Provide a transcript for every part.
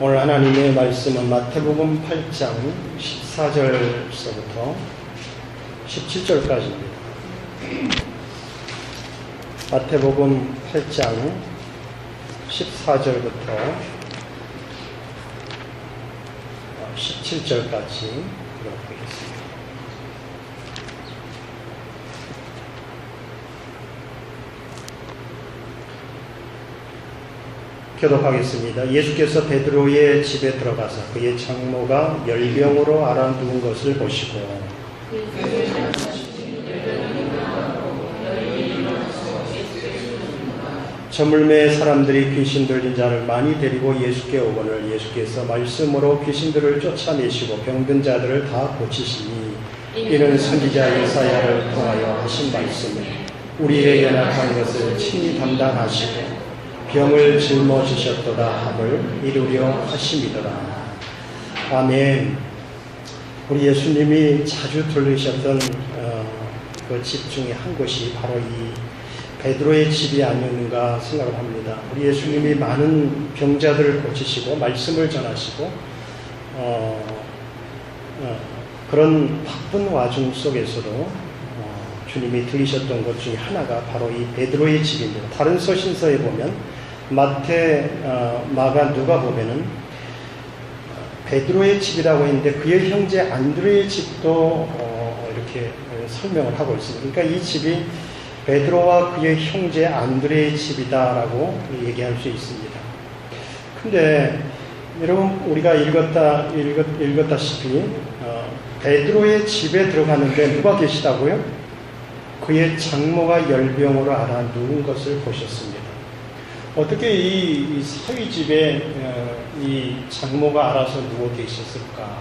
오늘 하나님의 말씀은 마태복음 8장 14절서부터 17절까지입니다. 마태복음 8장 14절부터 17절까지 들어보겠습니다. 교독하겠습니다. 예수께서 베드로의 집에 들어가서 그의 장모가 열병으로 앓아누운 것을 보시고 저물매에 사람들이 귀신 들린 자를 많이 데리고 예수께 오거늘 예수께서 말씀으로 귀신들을 쫓아내시고 병든 자들을 다 고치시니 이는 선지자 예사야를 통하여 하신 말씀을 우리에게 나타난 것을 친히 담당하시고 병을 짊어지셨도다 함을 이루려 하심이더라. 아멘. 우리 예수님이 자주 들르셨던 그 집 중에 한 곳이 바로 이 베드로의 집이 아니었는가 생각을 합니다. 우리 예수님이 많은 병자들을 고치시고 말씀을 전하시고 그런 바쁜 와중 속에서도 주님이 들리셨던 것 중에 하나가 바로 이 베드로의 집입니다. 다른 서신서에 보면 마태, 마가, 누가 보면은 베드로의 집이라고 했는데 그의 형제 안드레의 집도 이렇게 설명을 하고 있습니다. 그러니까 이 집이 베드로와 그의 형제 안드레의 집이다라고 얘기할 수 있습니다. 근데 여러분 우리가 읽었다시피 베드로의 집에 들어갔는데 누가 계시다고요? 그의 장모가 열병으로 앓아누운 것을 보셨습니다. 어떻게 이 사위 집에 이 장모가 알아서 누워 계셨을까?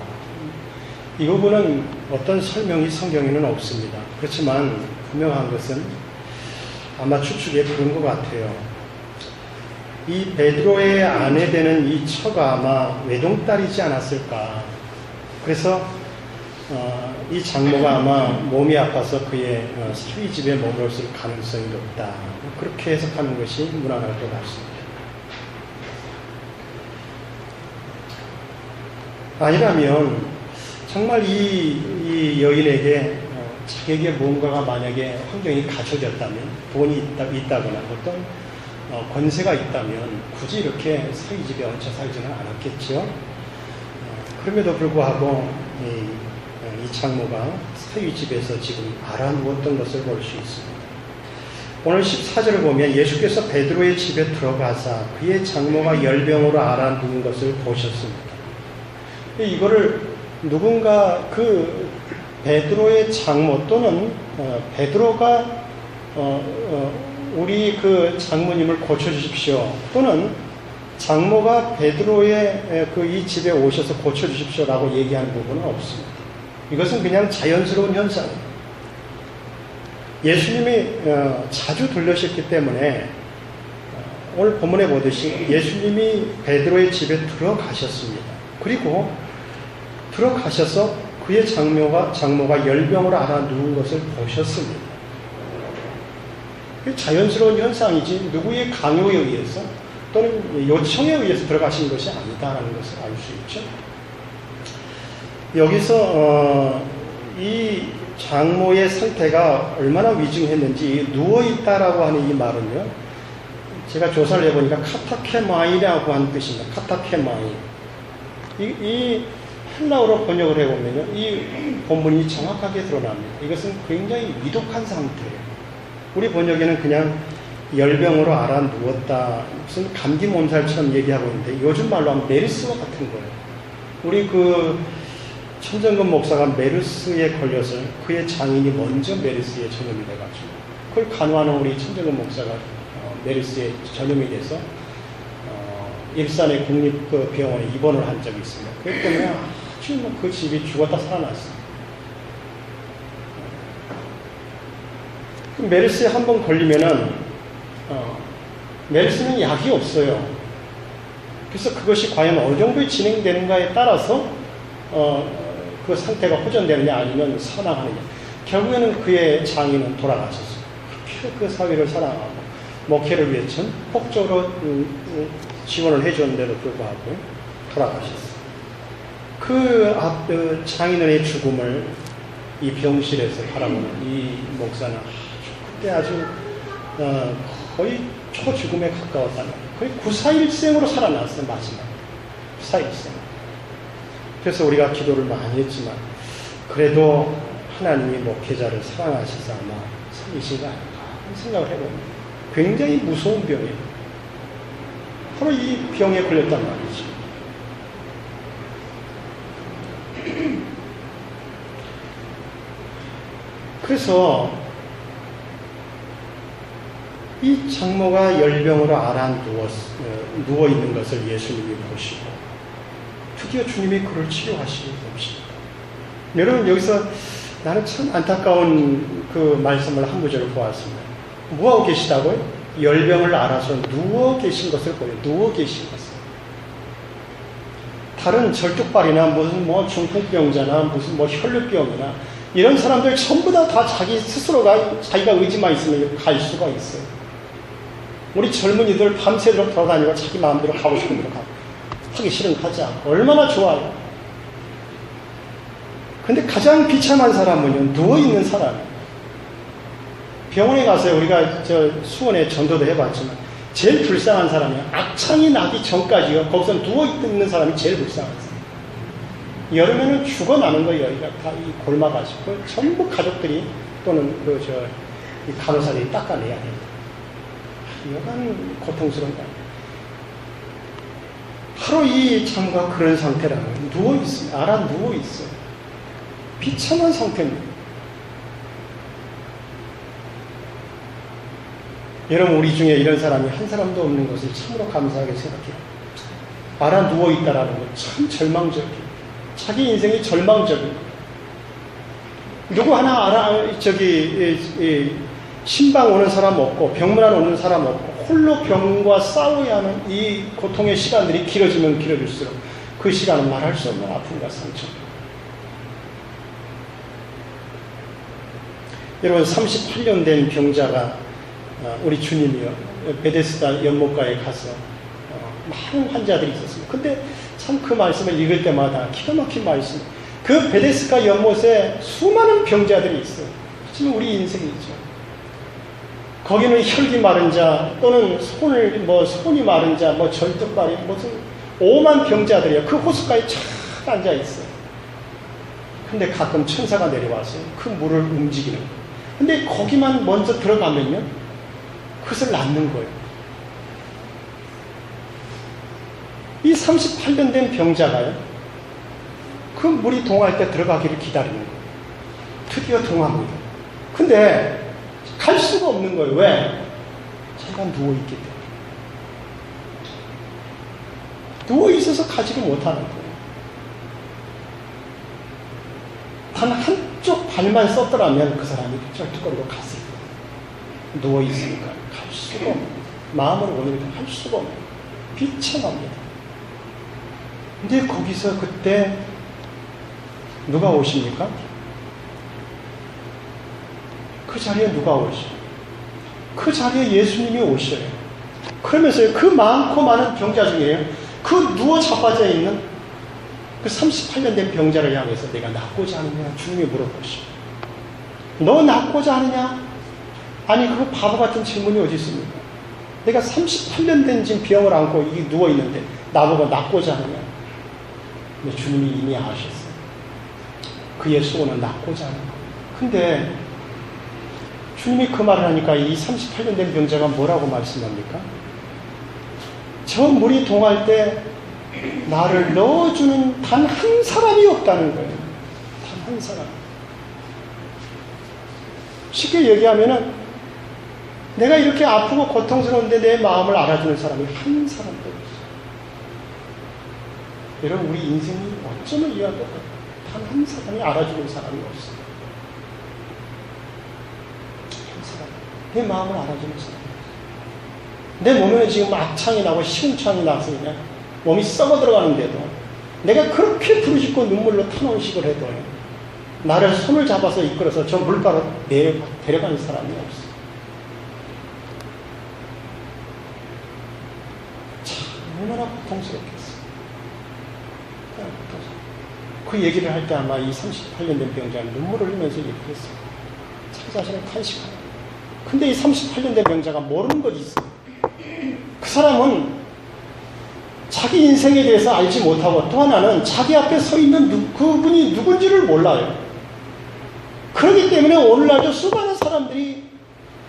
이 부분은 어떤 설명이 성경에는 없습니다. 그렇지만 분명한 것은 아마 추측에 그런 것 같아요. 이 베드로의 아내 되는 이 처가 아마 외동딸이지 않았을까? 그래서 이 장모가 아마 몸이 아파서 그의 사위 집에 머물렀을 가능성이 높다. 그렇게 해석하는 것이 무난할 것 같습니다. 아니라면 정말 이 여인에게 자기에게 뭔가가 만약에 환경이 갖춰졌다면 돈이 있다거나 어떤 권세가 있다면 굳이 이렇게 사위 집에 얹혀 살지는 않았겠죠. 그럼에도 불구하고 이 장모가 사위 집에서 지금 앓아누웠던 것을 볼 수 있습니다. 오늘 14절을 보면 예수께서 베드로의 집에 들어가사 그의 장모가 열병으로 앓아누운 것을 보셨습니다. 이거를 누군가 그 베드로의 장모 또는 베드로가 우리 그 장모님을 고쳐주십시오 또는 장모가 베드로의 그 이 집에 오셔서 고쳐주십시오라고 얘기하는 부분은 없습니다. 이것은 그냥 자연스러운 현상입니다. 예수님이 자주 들르셨기 때문에 오늘 본문에 보듯이 예수님이 베드로의 집에 들어가셨습니다. 그리고 들어가셔서 그의 장모가 열병으로 앓아누운 것을 보셨습니다. 자연스러운 현상이지 누구의 강요에 의해서 또는 요청에 의해서 들어가신 것이 아니다라는 것을 알 수 있죠. 여기서 이 장모의 상태가 얼마나 위중했는지 누워있다라고 하는 이 말은요, 제가 조사를 해보니까 카타케마이라고 하는 뜻입니다. 카타케마이. 이 헬라어로 번역을 해보면요, 이 본문이 정확하게 드러납니다. 이것은 굉장히 위독한 상태예요. 우리 번역에는 그냥 열병으로 앓아누웠다, 무슨 감기 몸살처럼 얘기하고 있는데 요즘 말로 하면 메르스와 같은 거예요. 우리 그 천정근 목사가 메르스에 걸려서 그의 장인이 먼저 메르스에 전염이 돼가지고 그걸 간호하는 우리 천정근 목사가 메르스에 전염이 돼서 일산의 국립병원에 입원을 한 적이 있습니다. 그렇기 때문에 아주 그 집이 죽었다 살아났어요. 메르스에 한번 걸리면은 메르스는 약이 없어요. 그래서 그것이 과연 어느 정도 진행되는가에 따라서 그 상태가 호전되느냐 아니면 사망하느냐. 결국에는 그의 장인은 돌아가셨어요. 그렇게 그 사위를 사랑하고 목회를 위해 전폭적으로 지원을 해줬는데도 불구하고 돌아가셨어요. 그 장인어른의 죽음을 이 병실에서 바라보는 이 목사는 그때 아주 거의 초죽음에 가까웠다는, 거의 941생으로 살아났어요. 마지막 941생. 그래서 우리가 기도를 많이 했지만 그래도 하나님이 목회자를 사랑하셔서 아마 살리신 거 아닌가 하는 생각을 해봅니다. 굉장히 무서운 병이에요. 바로 이 병에 걸렸단 말이죠. 그래서 이 장모가 열병으로 누워 있는 것을 예수님이 보시고 드디어 주님이 그를 치료하시는 것입니다. 여러분, 여기서 나는 참 안타까운 그 말씀을 한 구절을 보았습니다. 뭐하고 계시다고요? 열병을 알아서 누워 계신 것을 보여요. 누워 계신 것을. 다른 절뚝발이나 무슨 중풍병자나 무슨 혈류병이나 이런 사람들 전부 다 자기 스스로가 자기가 의지만 있으면 갈 수가 있어요. 우리 젊은이들 밤새도록 돌아다니고 자기 마음대로 가고 싶은 대로 가고, 하기 싫은 가지 않고 얼마나 좋아요. 근데 가장 비참한 사람은요, 누워있는 사람이에요. 병원에 가서 우리가 수원에 전도도 해봤지만 제일 불쌍한 사람이에요. 악창이 나기 전까지요, 거기서 누워있는 사람이 제일 불쌍했어요. 여름에는 죽어나는 거예요. 여기가 다 이 골마가지고 전부 가족들이 또는 이 간호사들이 닦아내야 돼요. 여간 고통스러운 거 아니에요. 바로 이 장모가 그런 상태라는 거예요. 누워있어요. 알아 누워있어요. 비참한 상태입니다. 여러분, 우리 중에 이런 사람이 한 사람도 없는 것을 참으로 감사하게 생각해요. 알아 누워있다라는 건 참 절망적이에요. 자기 인생이 절망적이에요. 누구 하나 신방 오는 사람 없고 병문안 오는 사람 없고 홀로 병과 싸워야 하는 이 고통의 시간들이 길어지면 길어질수록 그 시간은 말할 수 없는 아픔과 상처. 여러분, 38년 된 병자가 우리 주님이요, 베데스다 연못가에 가서 많은 환자들이 있었습니다. 근데 참 그 말씀을 읽을 때마다 기가 막힌 말씀. 그 베데스다 연못에 수많은 병자들이 있어요. 지금 우리 인생이죠. 거기는 혈기 마른 자, 또는 손이 마른 자, 절뚝발이, 무슨 오만 병자들이요. 그 호숫가에 쫙 앉아 있어요. 근데 가끔 천사가 내려와서 그 물을 움직이는 거예요. 근데 거기만 먼저 들어가면요, 그것을 낳는 거예요. 이 38년 된 병자가요, 그 물이 동할 때 들어가기를 기다리는 거예요. 드디어 동합니다. 근데 갈 수가 없는 거예요. 왜? 자기가 누워있기 때문에. 누워있어서 가지를 못하는 거예요. 단 한쪽 발만 썼더라면 그 사람이 절뚝거리고 갔을 거예요. 누워있으니까 갈 수가 없는 거예요. 마음으로 원해도 할 수가 없는 거예요. 비참합니다. 근데 거기서 그때 누가 오십니까? 그 자리에 누가 오시죠? 그 자리에 예수님이 오셔요. 그러면서 그 많고 많은 병자 중에 그 누워 자빠져 있는 그 38년 된 병자를 향해서 내가 낫고자 하느냐? 주님이 물어보시죠. 너 낫고자 하느냐? 아니, 그 바보 같은 질문이 어디 있습니까? 내가 38년 된 지금 병을 안고 이게 누워 있는데 나보고 낫고자 하느냐? 근데 주님이 이미 아셨어요. 그의 수고는 낫고자 하는 거예요. 근데 주님이 그 말을 하니까 이 38년 된 병자가 뭐라고 말씀합니까? 저 물이 동할 때 나를 넣어주는 단 한 사람이 없다는 거예요. 단 한 사람. 쉽게 얘기하면은 내가 이렇게 아프고 고통스러운데 내 마음을 알아주는 사람이 한 사람도 없어요. 여러분, 우리 인생이 어쩌면 이와 똑같아요. 단 한 사람이 알아주는 사람이 없어요. 한 사람. 내 마음을 알아주는 사람. 내 몸에는 지금 악창이 나고 시궁창이 나서 그냥 몸이 썩어 들어가는데도 내가 그렇게 부르짖고 눈물로 탄원식을 해도 나를 손을 잡아서 이끌어서 저 물가로 데려가는 사람이 없어요. 참, 얼마나 고통스럽겠어요. 그 얘기를 할 때 아마 이 38년 된 병자는 눈물을 흘리면서 얘기했어요. 자기 자신을 탄식하는. 근데 이 38년 된 병자가 모르는 것이 있어요. 그 사람은 자기 인생에 대해서 알지 못하고 또 하나는 자기 앞에 서 있는 그분이 누군지를 몰라요. 그렇기 때문에 오늘날도 수많은 사람들이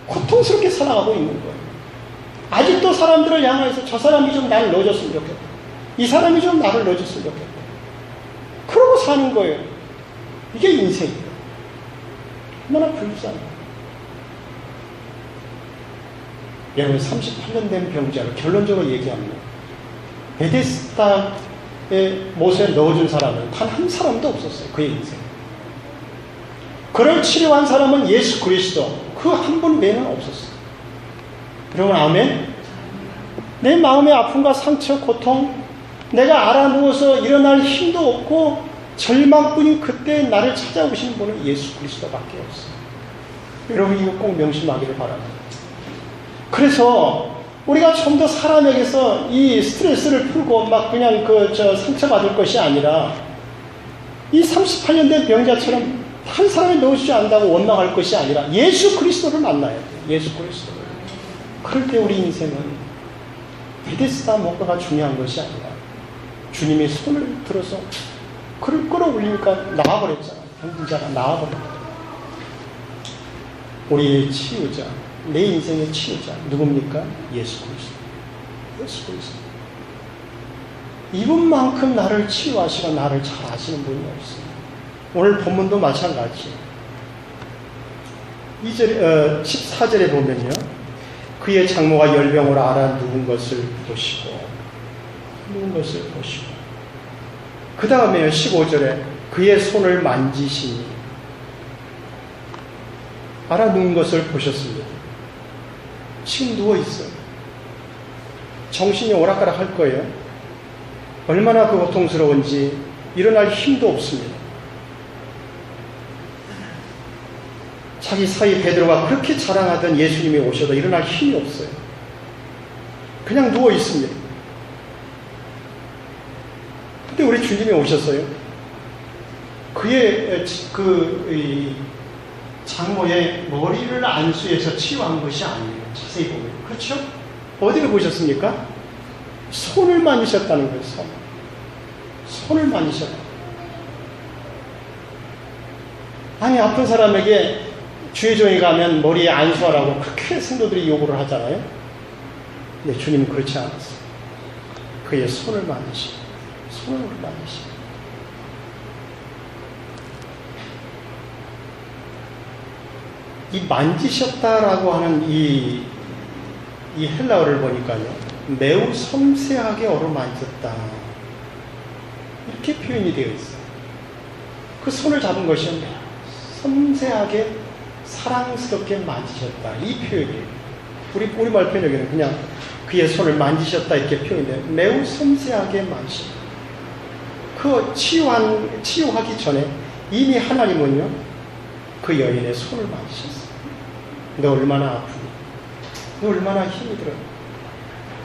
고통스럽게 살아가고 있는 거예요. 아직도 사람들을 향해서 저 사람이 좀 나를 넣어줬으면 좋겠다. 이 사람이 좀 나를 넣어줬으면 좋겠다. 그러고 사는 거예요. 이게 인생이에요. 얼마나 불쌍해요. 여러분 38년 된 병자를 결론적으로 얘기합니다. 베데스다의 못에 넣어준 사람은 단 한 사람도 없었어요. 그의 인생. 그를 치료한 사람은 예수 그리스도. 그 한 분 외에는 없었어요. 여러분 아멘? 내 마음의 아픔과 상처, 고통, 내가 알아 누워서 일어날 힘도 없고 절망뿐인 그때 나를 찾아오시는 분은 예수 그리스도밖에 없어요. 여러분 이거 꼭 명심하기를 바랍니다. 그래서 우리가 좀 더 사람에게서 이 스트레스를 풀고 막 그냥 상처받을 것이 아니라 이 38년 된 병자처럼 한 사람이 넣어주지 않는다고 원망할 것이 아니라 예수 그리스도를 만나야 돼요. 예수 그리스도를. 그럴 때 우리 인생은 베데스다 뭔가가 중요한 것이 아니라 주님의 손을 들어서 그를 끌어올리니까 나와버렸잖아. 병든 자가 나와버렸다. 우리의 치유자, 내 인생의 치유자 누굽니까? 예수 그리스도. 예수 그리스도. 이분만큼 나를 치유하시고 나를 잘 아시는 분이 없어요. 오늘 본문도 마찬가지예요. 14절에 보면요. 그의 장모가 열병으로 알아 누운 것을 보시고 그 다음에 15절에 그의 손을 만지시니 알아 누운 것을 보셨습니다. 지금 누워있어요. 정신이 오락가락 할 거예요. 얼마나 그 고통스러운지 일어날 힘도 없습니다. 자기 사이 베드로가 그렇게 자랑하던 예수님이 오셔도 일어날 힘이 없어요. 그냥 누워있습니다. 근데 우리 주님이 오셨어요. 그의 장모의 머리를 안수해서 치유한 것이 아니에요. 자세히 보면. 그렇죠? 어디를 보셨습니까? 손을 만지셨다는 거예요. 손을 만지셨다. 아니 아픈 사람에게 주의종에 가면 머리에 안수하라고 그렇게 성도들이 요구를 하잖아요. 근데 주님은 그렇지 않았어요. 그의 손을 만지시고 손을 만지시고 이 만지셨다라고 하는 이 헬라어를 보니까요. 매우 섬세하게 어루만졌다. 이렇게 표현이 되어 있어요. 그 손을 잡은 것이 섬세하게 사랑스럽게 만지셨다. 이 표현이에요. 우리말 표현에는 그냥 그의 손을 만지셨다 이렇게 표현돼요. 매우 섬세하게 만지셨다. 그 치유하기 전에 이미 하나님은요. 그 여인의 손을 만지셨어요. 너 얼마나 아프니? 너 얼마나 힘이 들어?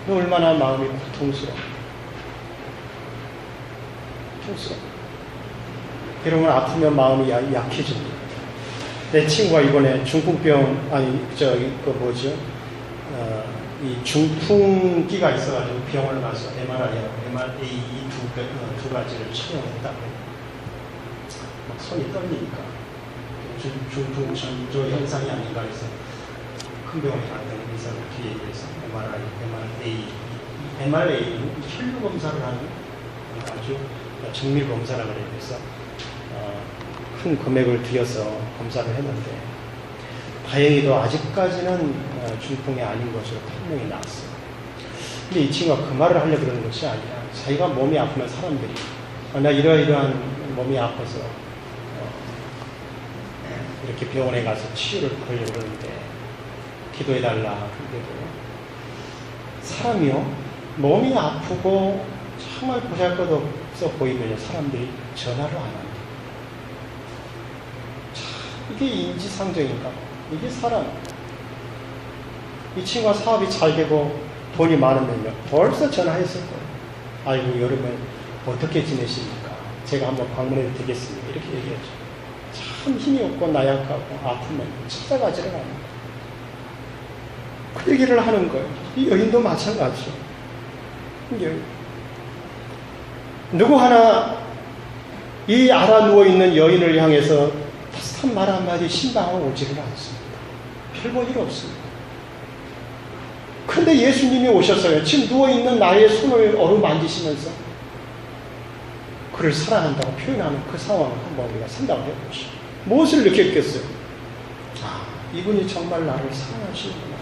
너 얼마나 마음이 고통스러워? 여러분 아프면 마음이 약해집니다. 내 친구가 이번에 중풍병 이 중풍기가 있어가지고 병원을 가서 MRA 이 두 가지를 촬영했다고. 막 손이 떨리니까 중풍 전조 현상이 아닌가 해서 큰 병원에 갔더니 의사가 이렇게 얘기해서 MRA는 혈류 검사를 하는 아주 정밀 검사라고 그래서 큰 금액을 들여서 검사를 했는데 다행히도 아직까지는 중풍이 아닌 것으로 판명이 나왔어요. 근데 이 친구가 그 말을 하려고 그러는 것이 아니라 자기가 몸이 아프면 사람들이 나 이러이러한 몸이 아파서 이렇게 병원에 가서 치유를 받으려고 그러는데 기도해달라. 근데도 사람이요 몸이 아프고 정말 보잘것없어 보이면 사람들이 전화를 안 합니다. 이게 인지상정인가? 이게 사람. 이 친구가 사업이 잘 되고 돈이 많으면요 벌써 전화했을 거예요. 아이고 여름에 어떻게 지내십니까? 제가 한번 방문해도 되겠습니까? 이렇게 얘기하죠. 참 힘이 없고 나약하고 아프면 찾아가지를 않는 거예요. 그 얘기를 하는 거예요. 이 여인도 마찬가지죠. 누구 하나 이 알아 누워있는 여인을 향해서 따뜻한 말 한마디 신방하고 오지를 않습니다. 별 볼 일 없습니다. 그런데 예수님이 오셨어요. 지금 누워있는 나의 손을 어루만지시면서 그를 사랑한다고 표현하는 그 상황을 한번 우리가 생각을 해보시죠. 무엇을 느꼈겠어요? 아, 이분이 정말 나를 사랑하시는구나.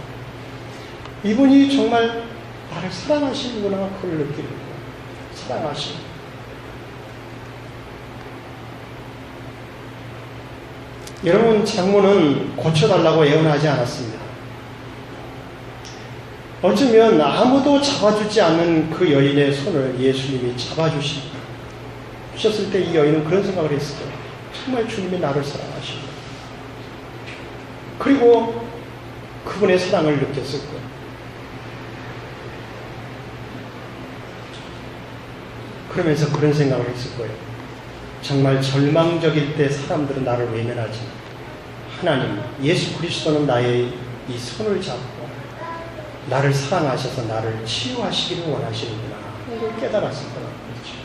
이분이 정말 나를 사랑하시는구나. 그걸 느끼는 거예요. 사랑하시는. 여러분, 장모는 고쳐달라고 애원하지 않았습니다. 어쩌면 아무도 잡아주지 않는 그 여인의 손을 예수님이 잡아주십니다. 주셨을 때 이 여인은 그런 생각을 했을 거예요. 정말 주님이 나를 사랑하시고 그리고 그분의 사랑을 느꼈을 거예요. 그러면서 그런 생각을 했을 거예요. 정말 절망적일 때 사람들은 나를 외면하지. 하나님, 예수 그리스도는 나의 이 손을 잡고 나를 사랑하셔서 나를 치유하시기를 원하시는구나. 이걸 깨달았을 거라는 거죠.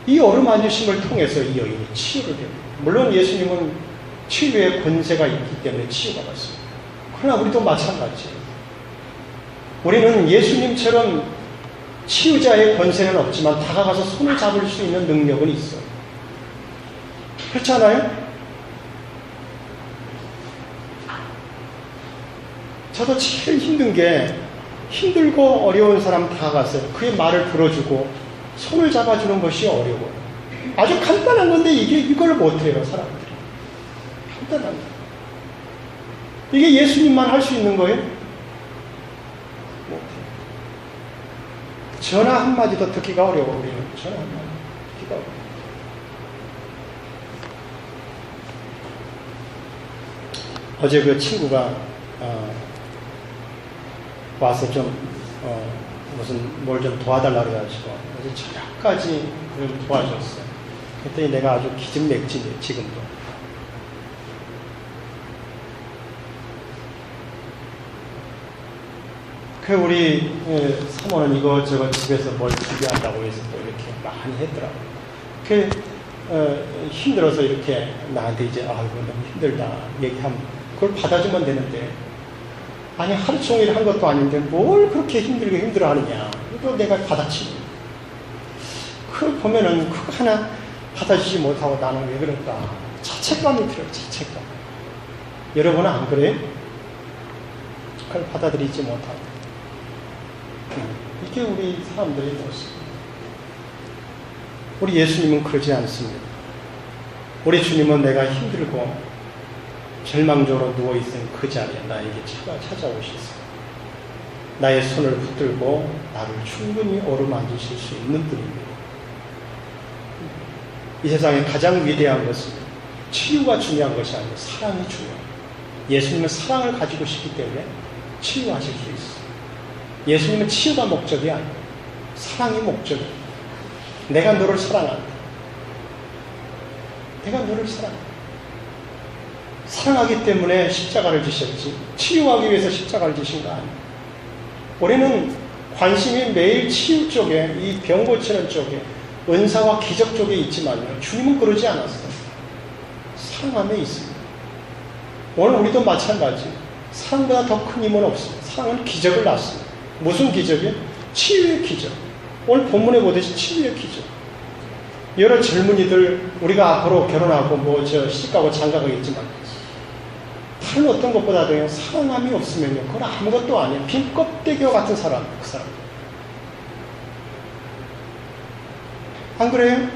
이 어루만지심을 통해서 이 여인이 치유를 됩니다. 물론 예수님은 치유의 권세가 있기 때문에 치유가 받습니다. 그러나 우리도 마찬가지예요. 우리는 예수님처럼 치유자의 권세는 없지만 다가가서 손을 잡을 수 있는 능력은 있어요. 그렇지 않아요? 저도 제일 힘든 게 힘들고 어려운 사람 다가가서 그의 말을 들어주고 손을 잡아주는 것이 어려워요. 아주 간단한 건데 이걸 못해요, 사람들이. 간단한 거. 이게 예수님만 할 수 있는 거예요? 못해요. 전화 한마디도 듣기가 어려워, 우리는. 전화 한마디 듣기가 어려워. 어제 그 친구가 와서 좀 무슨 뭘 좀 도와달라고 해가지고 어제 저녁까지 그걸 도와줬어요. 그랬더니 내가 아주 기진맥진해 지금도. 그 우리 사모는 이거저거 집에서 뭘 준비한다고 해서 또 이렇게 많이 했더라고요. 그 힘들어서 이렇게 나한테 이제 이거 너무 힘들다 얘기하면 그걸 받아주면 되는데 아니 하루 종일 한 것도 아닌데 뭘 그렇게 힘들어 하느냐. 이거 내가 받아치고 그걸 보면은 그거 하나 받아주지 못하고 나는 왜 그럴까. 자책감이 들어요. 자책감. 여러분은 안 그래요? 그걸 받아들이지 못하고. 이게 우리 사람들의 모습입니다. 우리 예수님은 그러지 않습니다. 우리 주님은 내가 힘들고 절망적으로 누워있은 그 자리에 나에게 찾아오셔서 나의 손을 붙들고 나를 충분히 어루만지실 수 있는 분입니다. 이 세상에 가장 위대한 것은 치유가 중요한 것이 아니고 사랑이 중요합니다. 예수님은 사랑을 가지고 싶기 때문에 치유하실 수 있어요. 예수님은 치유가 목적이 아니고 사랑이 목적이에요. 내가 너를 사랑한다. 내가 너를 사랑한다. 사랑하기 때문에 십자가를 지셨지 치유하기 위해서 십자가를 지신 거 아니에요. 우리는 관심이 매일 치유 쪽에 이 병 고치는 쪽에 은사와 기적 쪽에 있지만요. 주님은 그러지 않았어요. 사랑함에 있습니다. 오늘 우리도 마찬가지. 사랑보다 더 큰 힘은 없습니다. 사랑은 기적을 낳습니다. 무슨 기적이요? 치유의 기적. 오늘 본문에 보듯이 치유의 기적. 여러 젊은이들 우리가 앞으로 결혼하고 시집가고 장가가겠지만 다른 어떤 것보다도 사랑함이 없으면요. 그건 아무것도 아니에요. 빈 껍데기와 같은 사람, 그 사람. 안 그래요?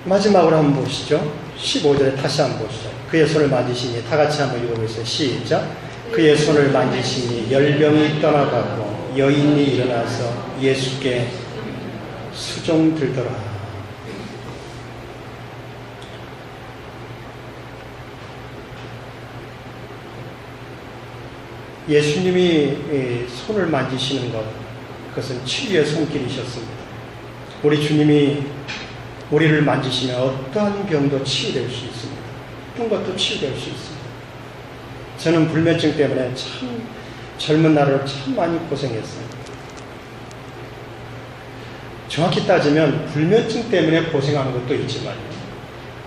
마지막으로 한번 보시죠. 15절에 다시 한번 보시죠. 그의 손을 만지시니 다 같이 한번 읽어보세요. 시작. 그의 손을 만지시니 열병이 떠나가고 여인이 일어나서 예수께 수종들더라. 예수님이 손을 만지시는 것, 그것은 치유의 손길이셨습니다. 우리 주님이 우리를 만지시면 어떠한 병도 치유될 수 있습니다. 어떤 것도 치유될 수 있습니다. 저는 불면증 때문에 참 젊은 날을 참 많이 고생했어요. 정확히 따지면 불면증 때문에 고생하는 것도 있지만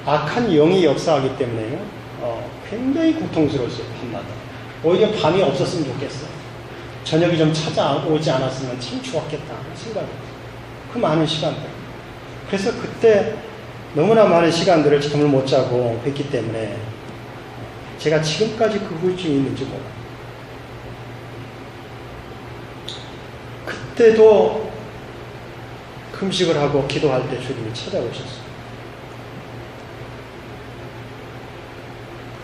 악한 영이 역사하기 때문에요. 굉장히 고통스러웠어요. 밤마다. 오히려 밤이 없었으면 좋겠어요. 저녁이 좀 찾아오지 않았으면 참 좋았겠다 하는 생각이 그 많은 시간들. 그래서 그때 너무나 많은 시간들을 잠을 못 자고 했기 때문에 제가 지금까지 그 후유증이 있는지 몰라요. 그때도 금식을 하고 기도할 때 주님이 찾아오셨어요.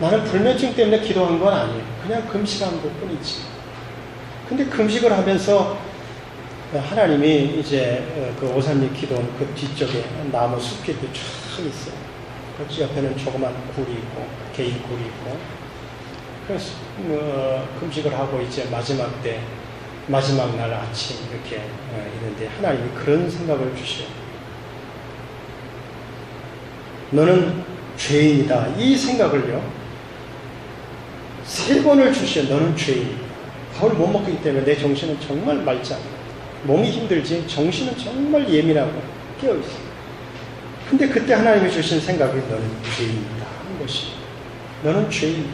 나는 불면증 때문에 기도한 건 아니에요. 그냥 금식한 것 뿐이지. 근데 금식을 하면서 하나님이 이제 그 오삼립 기도원 그 뒤쪽에 나무 숲이 쫙 있어요. 그 옆에는 조그만 굴이 있고, 개인 굴이 있고. 그래서 금식을 하고 이제 마지막 날 아침 이렇게 있는데 하나님이 그런 생각을 주셔요. 너는 죄인이다. 이 생각을요. 3번을 주셔요. 너는 죄인이다. 밥을 못 먹기 때문에 내 정신은 정말 맑지 않아요. 몸이 힘들지 정신은 정말 예민하고 깨어있어요. 근데 그때 하나님이 주신 생각이 너는 죄인이다 하는 것이 너는 죄인이다.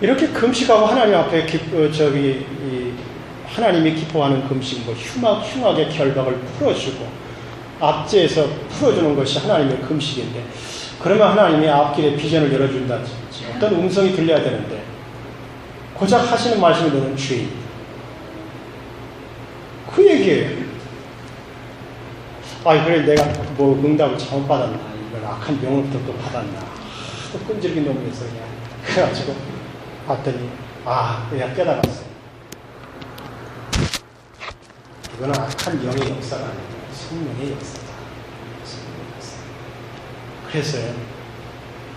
이렇게 금식하고 하나님 앞에 하나님이 기뻐하는 금식, 흉악의 결박을 풀어주고 앞제에서 풀어주는 것이 하나님의 금식인데, 그러면 하나님이 앞길에 비전을 열어준다든지 어떤 음성이 들려야 되는데 고작 하시는 말씀이 너는 죄인이다. 그 얘기예요. 그래 내가 응답을 잘못 받았나, 이걸 악한 병으로부터 또 받았나, 또 끈질긴 놈에서 그냥 그래가지고 봤더니 그냥 깨달았어요. 이거는 악한 영의 역사가 아니라 성령의 역사다. 그래서요,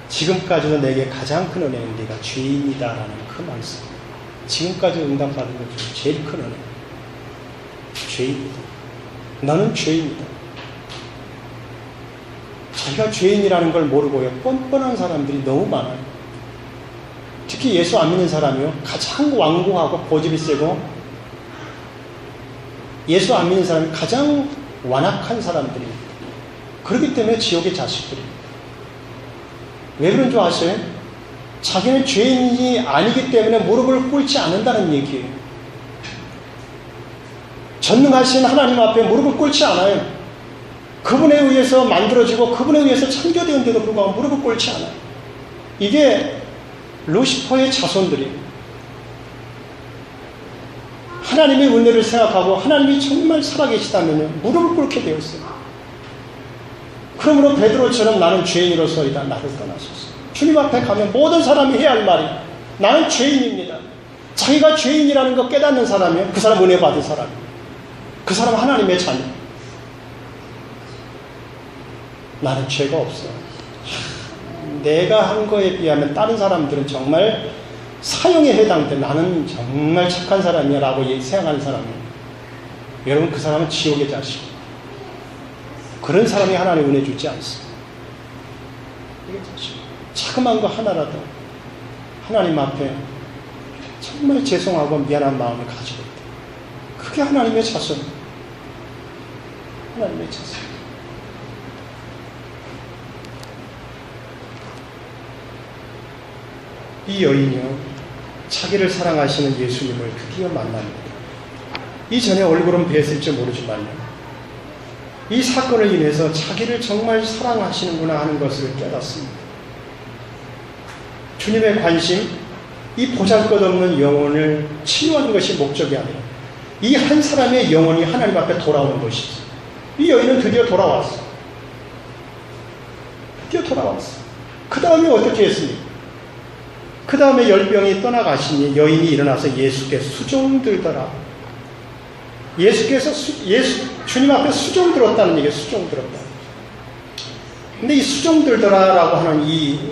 지금까지도 내게 가장 큰 은혜는 네가 죄인이다라는 그 말씀. 지금까지 응답받은 것 중에 제일 큰 은혜. 죄인이다. 나는 죄인이다. 자기가 죄인이라는 걸 모르고요, 뻔뻔한 사람들이 너무 많아요. 특히 예수 안 믿는 사람이요, 가장 완고하고 고집이 세고, 예수 안 믿는 사람이 가장 완악한 사람들입니다. 그렇기 때문에 지옥의 자식들입니다. 왜 그런 줄 아세요? 자기는 죄인이 아니기 때문에 무릎을 꿇지 않는다는 얘기예요. 전능하신 하나님 앞에 무릎을 꿇지 않아요. 그분에 의해서 만들어지고 그분에 의해서 창조되었는데도 불구하고 무릎을 꿇지 않아요. 이게 루시퍼의 자손들이에요. 하나님의 은혜를 생각하고 하나님이 정말 살아계시다면 무릎을 꿇게 되어 있어요. 그러므로 베드로처럼 나는 죄인으로서이다. 나를 떠나소서. 주님 앞에 가면 모든 사람이 해야 할 말이 나는 죄인입니다. 자기가 죄인이라는 거 깨닫는 사람이요, 그 사람 은혜 받은 사람이에요. 그 사람 하나님의 자녀. 나는 죄가 없어. 내가 한 거에 비하면 다른 사람들은 정말 사형에 해당돼. 나는 정말 착한 사람이야 라고 생각하는 사람이에요. 여러분, 그 사람은 지옥의 자식. 그런 사람이 하나님 은혜 주지 않습니다. 이게 자식. 자그만 거 하나라도 하나님 앞에 정말 죄송하고 미안한 마음을 가지고 있다. 그게 하나님의 자손. 하나님의 자손. 이 여인이요, 자기를 사랑하시는 예수님을 드디어 만납니다. 이전에 얼굴은 뵀을지 모르지만요, 이 사건을 인해서 자기를 정말 사랑하시는구나 하는 것을 깨닫습니다. 주님의 관심, 이 보잘것없는 영혼을 치유하는 것이 목적이 아니라 이 한 사람의 영혼이 하나님 앞에 돌아오는 것이죠. 이 여인은 드디어 돌아왔어. 드디어 돌아왔어. 그 다음에 어떻게 했습니까? 그 다음에 열병이 떠나가시니 여인이 일어나서 예수께 수종 들더라. 예수께서 주님 앞에 수종 들었다는 얘기예요. 수종 들었다. 근데 이 수종 들더라라고 하는 이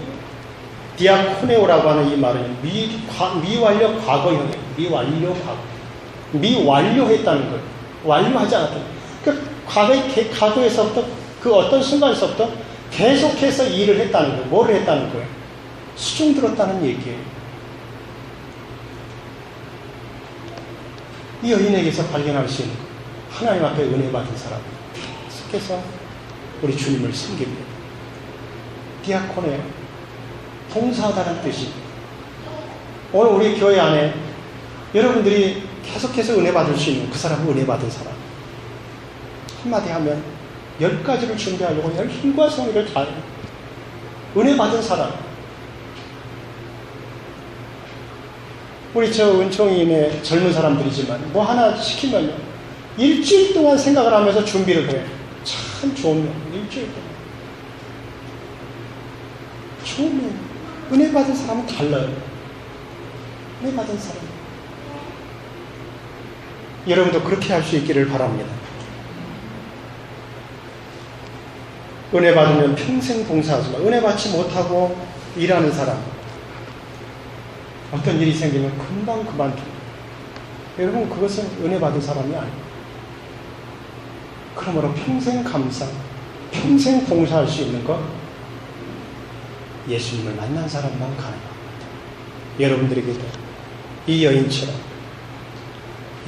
디아코네오라고 하는 이 말은 미완료 과거형이에요. 미완료 과거. 미완료했다는 거예요. 완료하지 않았다. 그러니까 과거에서부터 그 어떤 순간에서부터 계속해서 일을 했다는 거예요. 뭐를 했다는 거예요? 수종 들었다는 얘기예요. 이 여인에게서 발견할 수 있는 거예요. 하나님 앞에 은혜 받은 사람. 계속해서 우리 주님을 섬깁니다. 디아코네, 봉사하다는 뜻입니다. 오늘 우리 교회 안에 여러분들이 계속해서 은혜 받을 수 있는 그 사람은 은혜 받은 사람. 한마디 하면 10가지를 준비하려고 힘과 성의를 다해요. 은혜 받은 사람. 우리 저 은총이네 젊은 사람들이지만 뭐 하나 시키면요. 일주일 동안 생각을 하면서 준비를 해요. 참 좋은 명. 일주일 동안. 좋은 명. 은혜 받은 사람은 달라요. 은혜 받은 사람. 여러분도 그렇게 할 수 있기를 바랍니다. 은혜 받으면 평생 봉사하지만 은혜 받지 못하고 일하는 사람 어떤 일이 생기면 금방 그만둡니다. 여러분 그것은 은혜 받은 사람이 아니에요. 그러므로 평생 감사, 평생 봉사할 수 있는 것 예수님을 만난 사람만 가능합니다. 여러분들에게도 이 여인처럼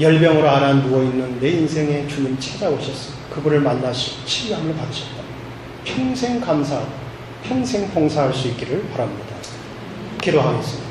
열병으로 앓아 누워있는 내 인생에 주님 찾아오셨습니다. 그분을 만나시고 치유함을 받으셨다. 평생 감사하고 평생 봉사할 수 있기를 바랍니다. 기도하겠습니다.